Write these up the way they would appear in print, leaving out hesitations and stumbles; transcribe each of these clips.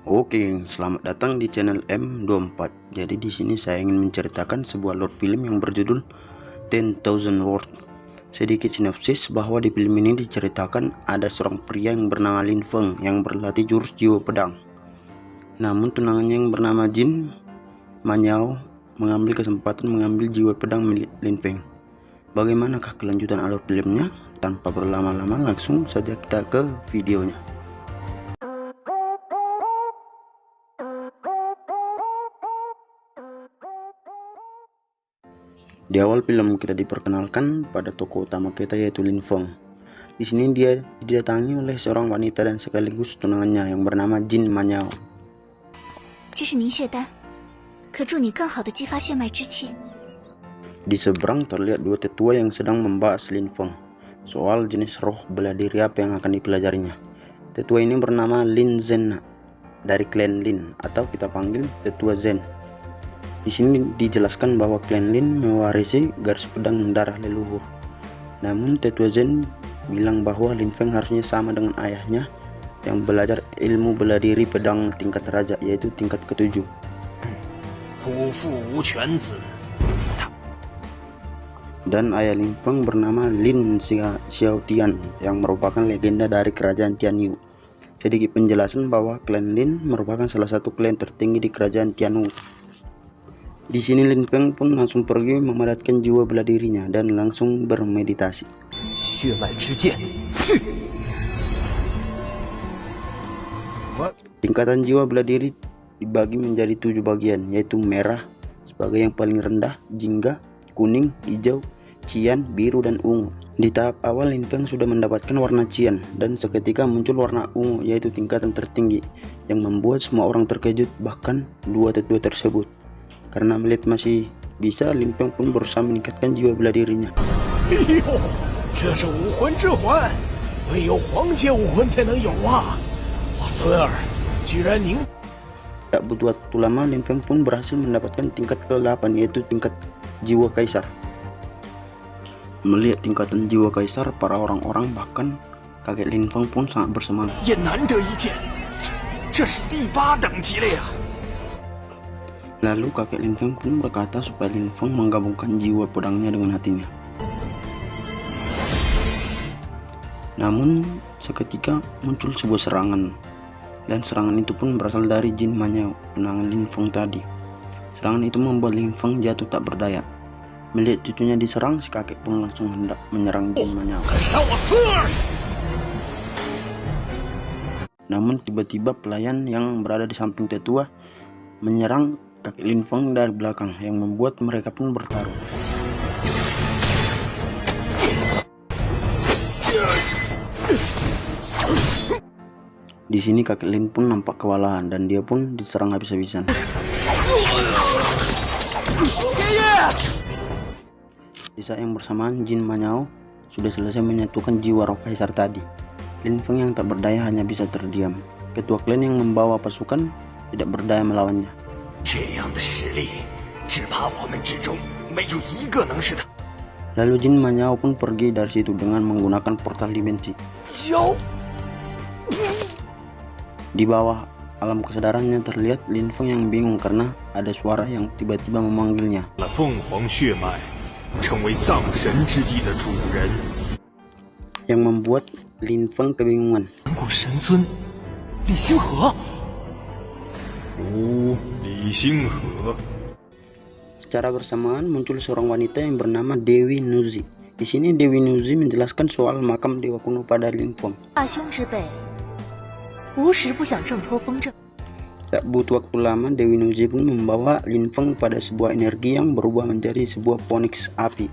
Oke, selamat datang di channel M24. Jadi di sini saya ingin menceritakan sebuah lore film yang berjudul 10,000 Words. Sedikit sinopsis bahwa di film ini diceritakan ada seorang pria yang bernama Lin Feng yang berlatih jurus jiwa pedang. Namun tunangannya yang bernama Jin Manyao mengambil kesempatan mengambil jiwa pedang milik Lin Feng. Bagaimanakah kelanjutan alur filmnya? Tanpa berlama-lama langsung saja kita ke videonya. Di awal film kita diperkenalkan pada tokoh utama kita yaitu Lin Feng. Di sini dia didatangi oleh seorang wanita dan sekaligus tunangannya yang bernama Jin Manyao. Di seberang terlihat dua tetua yang sedang membahas Lin Feng soal jenis roh bela diri apa yang akan dipelajarinya. Tetua ini bernama Lin Zhen dari klan Lin atau kita panggil tetua Zen. Di sini dijelaskan bahwa klan Lin mewarisi garis pedang darah leluhur. Namun tetua Zen bilang bahwa Lin Feng harusnya sama dengan ayahnya yang belajar ilmu bela diri pedang tingkat raja, yaitu tingkat ke-7. Dan ayah Lin Feng bernama Lin Xiaotian yang merupakan legenda dari kerajaan Tianyu. Sedikit penjelasan bahwa klan Lin merupakan salah satu klan tertinggi di kerajaan Tianyu. Di sini Lin Feng pun langsung pergi memadatkan jiwa bela dirinya dan langsung bermeditasi. Tingkatan jiwa bela diri dibagi menjadi 7 bagian, yaitu merah sebagai yang paling rendah, jingga, kuning, hijau, cian, biru, dan ungu. Di tahap awal Lin Feng sudah mendapatkan warna cian dan seketika muncul warna ungu, yaitu tingkatan tertinggi yang membuat semua orang terkejut, bahkan dua tetua tersebut. Karena melihat masih bisa, Lin Feng pun berusaha meningkatkan jiwa bela dirinya. Tak butuh waktu lama, Lin Feng pun berhasil mendapatkan tingkat ke-8, yaitu tingkat jiwa kaisar. Melihat tingkatan jiwa kaisar, para orang-orang bahkan kakek Lin Feng pun sangat bersemangat. Lalu kakek Lin Feng pun berkata supaya Lin Feng menggabungkan jiwa pedangnya dengan hatinya. Namun seketika muncul sebuah serangan, dan serangan itu pun berasal dari Jin Manyao, tunangan Lin Feng tadi. Serangan itu membuat Lin Feng jatuh tak berdaya. Melihat cucunya diserang, si kakek pun langsung hendak menyerang Jin Manyao. Namun tiba-tiba pelayan yang berada di samping tetua menyerang kakek Lin Feng dari belakang yang membuat mereka pun bertarung. Di sini kakek Lin pun nampak kewalahan dan dia pun diserang habis-habisan. Di saat yang bersamaan Jin Manyao sudah selesai menyatukan jiwa roh kaisar tadi. Lin Feng yang tak berdaya hanya bisa terdiam. Ketua klan yang membawa pasukan tidak berdaya melawannya. Lalu Jin Manyao pun pergi dari situ dengan menggunakan portal dimensi. Di bawah alam kesadarannya terlihat Lin Feng yang bingung karena ada suara yang tiba-tiba memanggilnya. Yang membuat Lin Feng kebingungan. Secara bersamaan muncul seorang wanita yang bernama Dewi Nuzi. Di sini Dewi Nuzi menjelaskan soal makam dewa kuno pada Lin Feng. Tak butuh waktu lama, Dewi Nuzi pun membawa Lin Feng pada sebuah energi yang berubah menjadi sebuah phoenix api.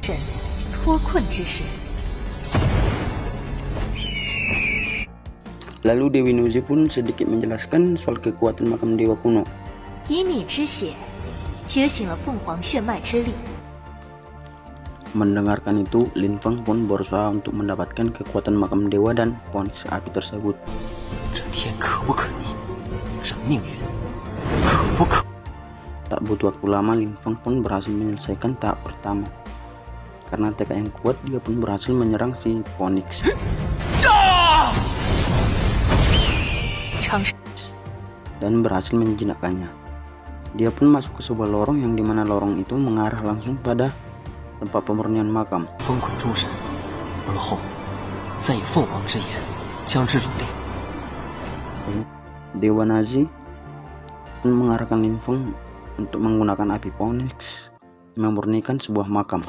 Lalu Dewi Nuzi pun sedikit menjelaskan soal kekuatan makam dewa kuno. Mendengarkan itu, Lin Feng pun berusaha untuk mendapatkan kekuatan makam dewa dan phoenix api tersebut. Tak butuh waktu lama, Lin Feng pun berhasil menyelesaikan tahap pertama. Karena tekad yang kuat, dia pun berhasil menyerang si phoenix. dan berhasil menjinakkannya. Dia pun masuk ke sebuah lorong yang dimana lorong itu mengarah langsung pada tempat pemurnian makam. Dewa Nazi pun mengarahkan Lin Feng untuk menggunakan api Phoenix memurnikan sebuah makam.